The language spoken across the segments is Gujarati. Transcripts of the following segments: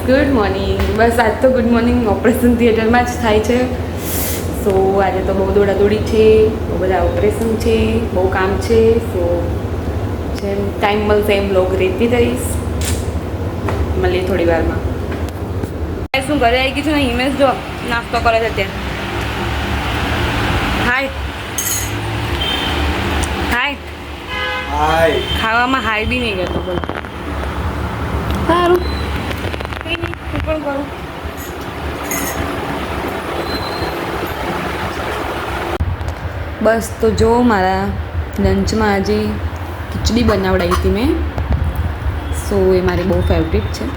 Good morning. બસ આજ તો ગુડ મોર્નિંગ ઓપરેશન થિયેટરમાં જ થાય છે. સો આજે તો બહુ દોડાદોડી છે, બહુ બધા ઓપરેશન છે, બહુ કામ છે. સો જેમ ટાઈમ મળશે એમ લોગ રેતી દઈશ. મળીએ થોડી વારમાં. શું ઘરે આવી ગઈ છું ને, હિમેશ જો નાસ્તો કરે છે ત્યાં. હાય હાય હાય. ખાવામાં હાય બી નહીં કરતો બોલ. સારું કંઈ નહીં, હું પણ કરું. બસ તો જો મારા લંચમાં આજે ખીચડી બનાવડાવી હતી મેં. સો એ મારી બહુ ફેવરિટ છે.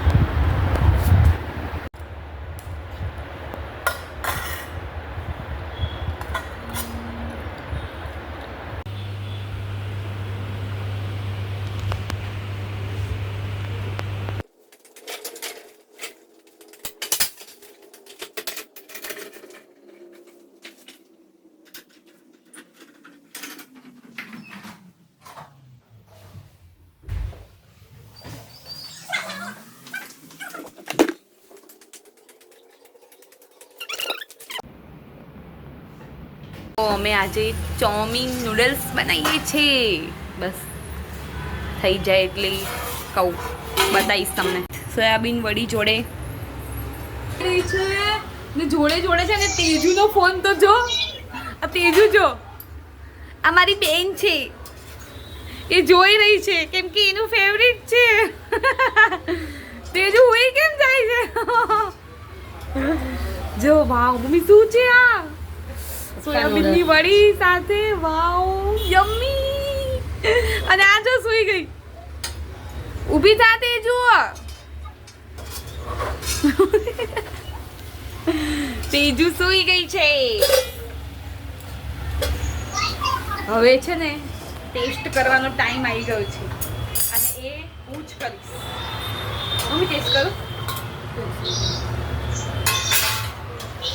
તો અમે આજે ચોમીન નૂડલ્સ બનાવીએ છીએ. બસ થઈ જાય એટલે કહું બતાવીશ તમને. સોયાબીન વડી જોડે છે ને, જોડે જોડે છે ને તેજુનો ફોન તો જો. આ તેજુ જો, આ મારી બેન છે, એ જોઈ રહી છે કેમ કે એનું ફેવરિટ છે. તેજુ હોય કેમ જાય છે. જો વાવ મમ્મી શું છે આ સોયાબીનની વડી સાથે. વાવ યમ્મી. અને આ જો સૂઈ ગઈ. ઊભી થાતે જુઓ. તેજુ સૂઈ ગઈ છે. હવે છે ને ટેસ્ટ કરવાનો ટાઈમ આવી ગયો છે અને એ હું જ કરીશ. મમ્મી ટેસ્ટ કરું.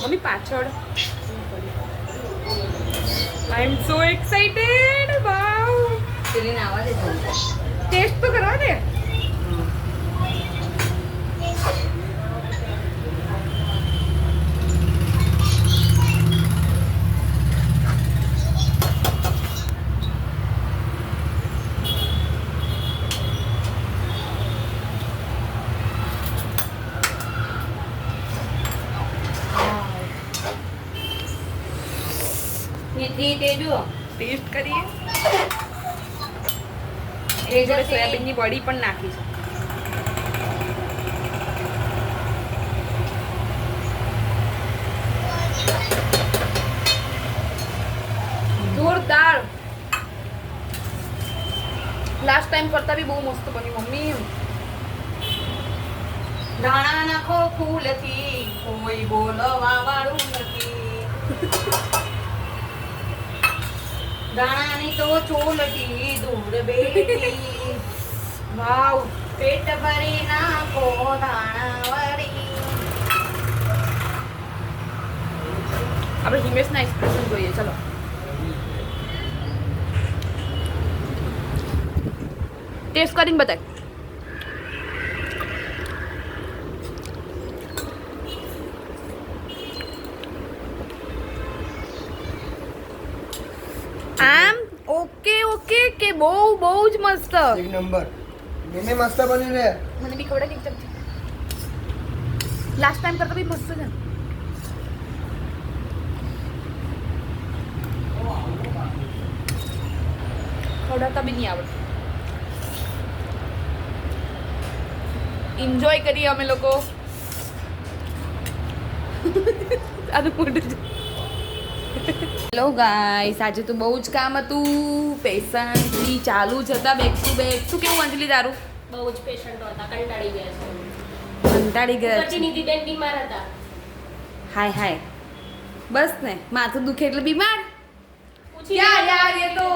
મમ્મી પાછળ. I am so excited. Wow. પેલીને આવવા દે જલ્દી. ટેસ્ટ તો કરવા દે. નીતિ તેજુ ટેસ્ટ કરીએ. એ એ જોડે જશે. સોયાબીનની વડી પણ નાખી છે. જોરદાર. લાસ્ટ ટાઈમ કરતા બી બહુ મસ્ત બની મમ્મી. ધાણા નાખો ફૂલથી, કોઈ બોલવા વાળું નથી. ધાણાની તો ચોલટી દૂર બેઠી. વાવ. પેટ ભરી નાખો ધાણા વળી. આપણે હિમેશના એક્સપ્રેશન જોઈએ. ચલો ટેસ્ટ કરીને બતાય. આમ ઓકે ઓકે કે બહુ બહુ જ મસ્ત. એક નંબર. મેને મસ્ત બન્યું રે. મને બી ખવડાવ એક ચમચી. લાસ્ટ ટાઈમ કરતા બી મસ્ત છે. ખવડાવતા બી નહીં આવડતું. એન્જોય કરીએ અમે લોકો. આનું મોઢું જો. હેલો ગાઈસ, આજે તો બહુ જ કામ હતું. પેશન્ટથી ચાલુ જ હતા બેક ટુ બેક. શું કેવું અંજલિ તારું? બહુ જ પેશન્ટો હતા, કંટાળી ગયા છે. કંટાળી ગયા પછી છે. નિધિબેન બીમાર હતા. હાય હાય. બસ ને માથું દુખે એટલે બીમાર. પૂછી क्या લો. यार ये तो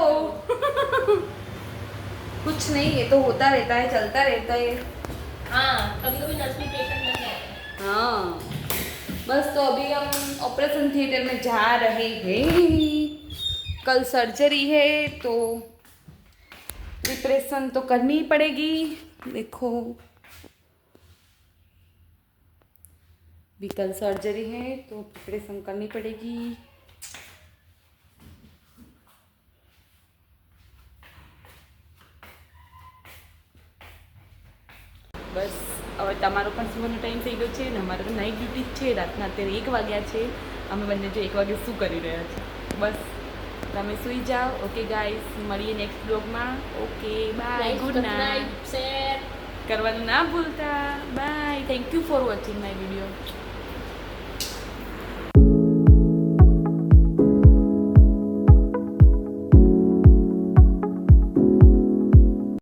कुछ नहीं, ये तो होता रहता है, चलता रहता है. हाँ, कभी कभी नर्स भी पेशेंट बन जाते हैं. हाँ बस तो अभी हम ऑपरेशन थिएटर में जा रहे हैं. कल सर्जरी है तो प्रिपरेशन तो करनी ही पड़ेगी. देखो भी कल सर्जरी है तो प्रिपरेशन करनी पड़ेगी. બસ હવે તમારો પણ સુવાનો ટાઈમ થઈ ગયો છે ને અમારે તો નાઇટ ડ્યુટી જ છે. રાતના અત્યારે 1 વાગ્યા છે. અમે બંને જો 1 વાગે શું કરી રહ્યા છે. બસ તમે સૂઈ જાઓ. ઓકે ગાઈસ, મળીએ નેક્સ્ટ બ્લોગમાં. Okay bye, good night. Share કરવાનું ના ભૂલતા. Bye. Thank you for watching my video.